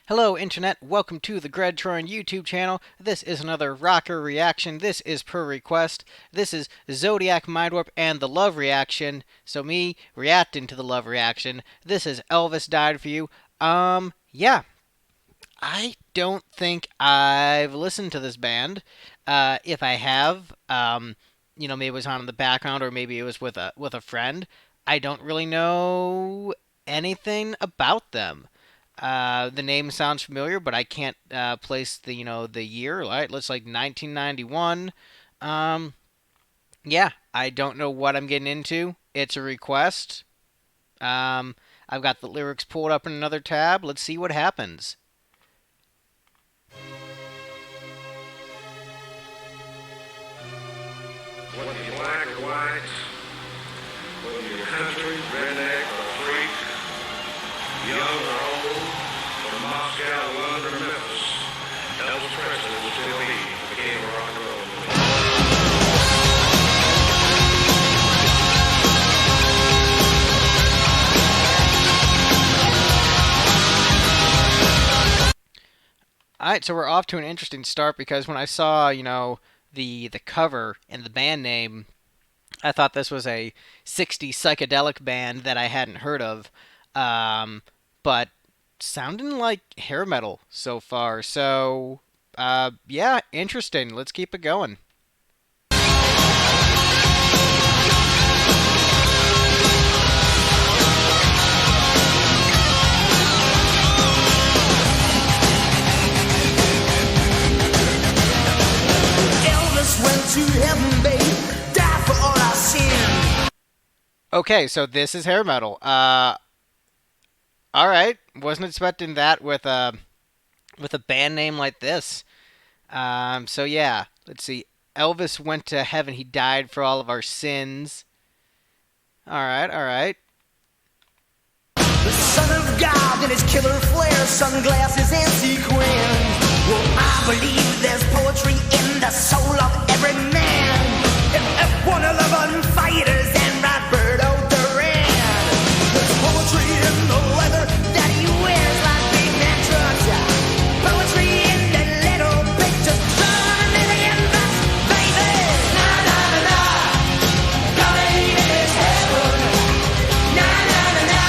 Hello, Internet. Welcome to the Troyan YouTube channel. This is another rocker reaction. This is per request. This is Zodiac Mindwarp and the Love reaction. So me reacting to the Love reaction. This is Elvis Died for You. Yeah. I don't think I've listened to this band. If I have, maybe it was on in the background or maybe it was with a friend. I don't really know anything about them. The name sounds familiar, but I can't place the year. Right, looks like 1991. Um, yeah, I don't know what I'm getting into. It's a request. I've got the lyrics pulled up in another tab. Let's see what happens. Whether you're black or white, whether you're country, redneck, or freak, young or old, from Moscow, London, or Memphis, Elvis Presley will still be the king of rock and roll. Alright, so we're off to an interesting start because when I saw, the cover and the band name, I thought this was a 60s psychedelic band that I hadn't heard of. But sounding like hair metal so far. So, yeah, interesting. Let's keep it going. Elvis went to heaven, babe, died for all our sins. Okay, so this is hair metal. All right, wasn't expecting that with a band name like this. So yeah, let's see. Elvis went to heaven. He died for all of our sins. All right, all right. The Son of God in his killer flare, sunglasses and sequins. Well, I believe there's poetry in the soul of every man. And F-111 fighters and Roberto Duran. There's poetry in the leather that he wears like big man trucks. Poetry in the little pictures drawn a million bucks, baby. Na na na na, God ain't in his heaven. Na na na na,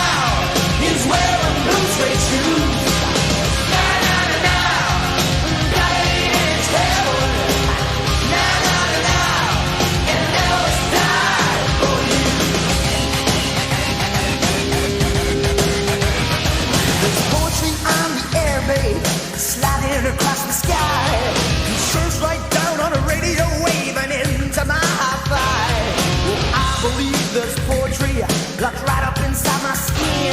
he's wearing blue suede shoes. Na na na na, God ain't in his heaven. Na na na na, and Elvis died for you. There's poetry on the air, babe, sliding across the sky. He surfs right down on a radio wave and into my hi-fi. Well, I believe there's poetry locked right up inside my skin.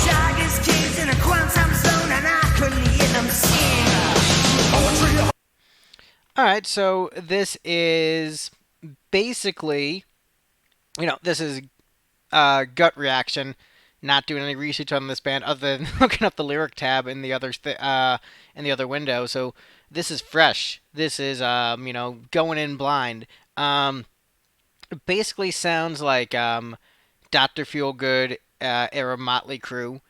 Tigers caged in a quantum zone and I couldn't hear them sing. Poetry. All right, so this is basically, this is gut reaction. Not doing any research on this band other than looking up the lyric tab in the other window. So this is fresh. This is going in blind. It basically sounds like Dr. Feelgood era Motley Crue.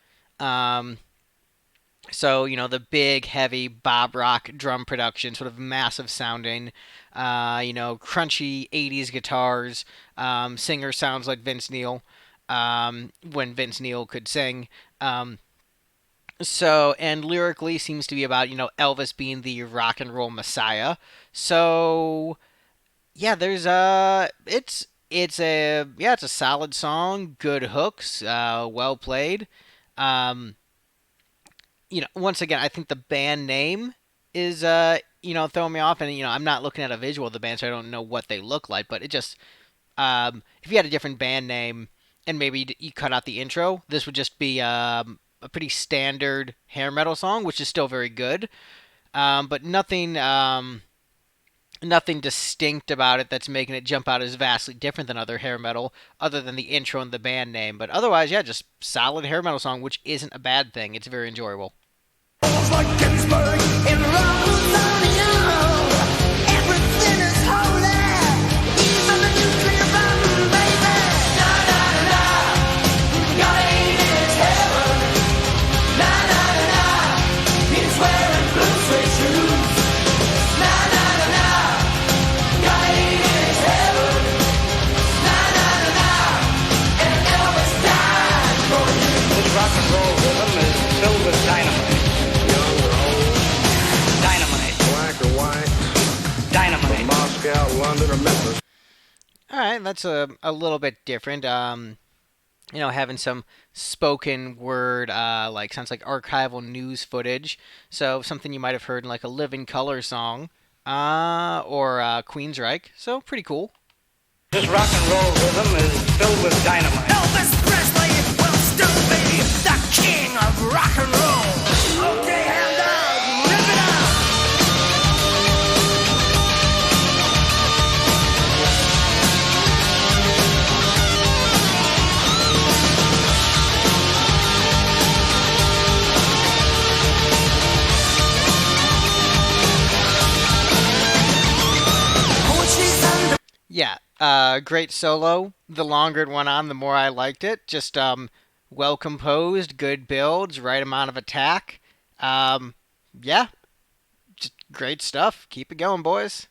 So, the big, heavy Bob Rock drum production, sort of massive sounding, crunchy 80s guitars. Singer sounds like Vince Neil, when Vince Neil could sing. And lyrically seems to be about, Elvis being the rock and roll messiah. So, yeah, it's a solid song, good hooks, well played. Once again, I think the band name is, throwing me off. And, I'm not looking at a visual of the band, so I don't know what they look like. But it just, if you had a different band name and maybe you cut out the intro, this would just be a pretty standard hair metal song, which is still very good. But nothing distinct about it that's making it jump out as vastly different than other hair metal, other than the intro and the band name. But otherwise, yeah, just solid hair metal song, which isn't a bad thing. It's very enjoyable. Like Ginsburg in Rosario, everything is holy, even the nuclear bomb, baby. Na na na na, God ain't in his heaven. Na na na na, that's a little bit different. Having some spoken word, like sounds like archival news footage. So something you might have heard in like a Living Color song, or Queensryche. So pretty cool. This rock and roll rhythm is filled with dynamite. Elvis Presley will still be the king of rock and roll. Okay, hand down, rip it out. Poetry's under. Yeah, great solo. The longer it went on, the more I liked it. Just well composed, good builds, right amount of attack. Yeah, just great stuff. Keep it going, boys.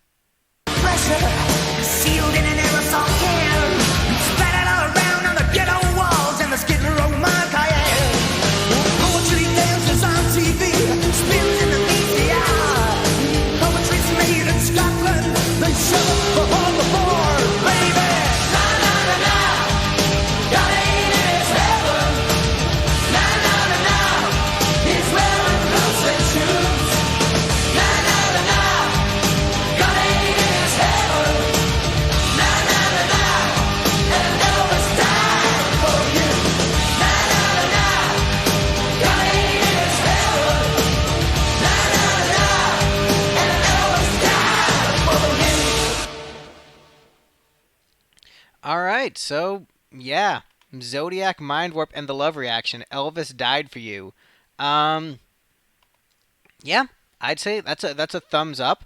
Pressure sealed in an aerosol can, splattered all around on the ghetto walls and the Skid Row mark I am. Poetry dances on TV, spins in the VCR. Poetry's made in Scotland, they show up on the board, baby. Na na na na, God ain't in his heaven. Na na na na, he's wearing blue suede shoes. Na na na na, God ain't in his heaven. Na na na na, and Elvis died for you. Na na na na, God ain't in his heaven. Na na na na, and Elvis died for you. All right, so yeah, Zodiac Mindwarp and the Love Reaction. Elvis died for you. Um, yeah, I'd say that's a thumbs up.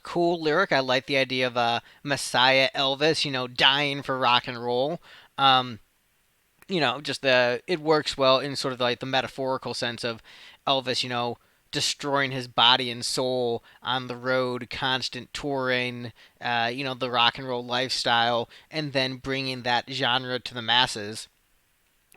Cool lyric. I like the idea of Messiah Elvis, dying for rock and roll. Um, just it works well in sort of like the metaphorical sense of Elvis, destroying his body and soul on the road, constant touring, the rock and roll lifestyle, and then bringing that genre to the masses.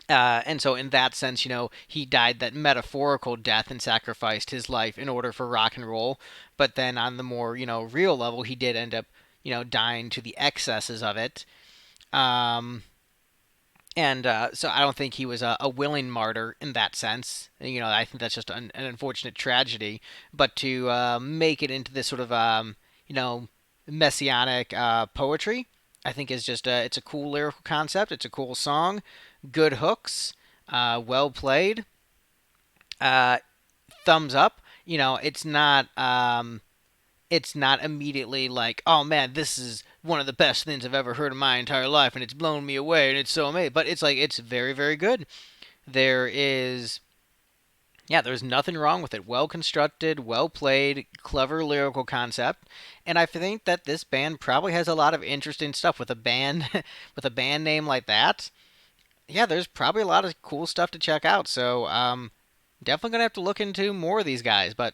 And so, in that sense, he died that metaphorical death and sacrificed his life in order for rock and roll. But then, on the more, real level, he did end up, dying to the excesses of it. Um, and so I don't think he was a willing martyr in that sense. I think that's just an unfortunate tragedy. But to make it into this sort of, messianic poetry, I think is just it's a cool lyrical concept. It's a cool song, good hooks, well played. Uh, Thumbs up. It's not immediately like, oh man, this is one of the best things I've ever heard in my entire life, and it's blown me away, and it's so amazing. But it's like it's very, very good. There is, yeah, there's nothing wrong with it. Well constructed, well played, clever lyrical concept, and I think that this band probably has a lot of interesting stuff with a band with a band name like that. Yeah, there's probably a lot of cool stuff to check out. So, definitely gonna have to look into more of these guys, but.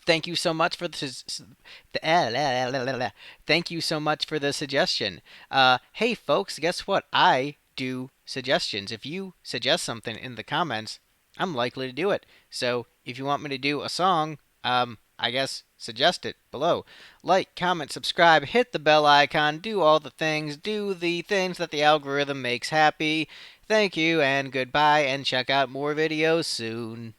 Thank you so much for this. Thank you so much for the suggestion. Hey, folks, guess what? I do suggestions. If you suggest something in the comments, I'm likely to do it. So if you want me to do a song, I guess suggest it below. Like, comment, subscribe, hit the bell icon, do all the things, do the things that the algorithm makes happy. Thank you and goodbye, and check out more videos soon.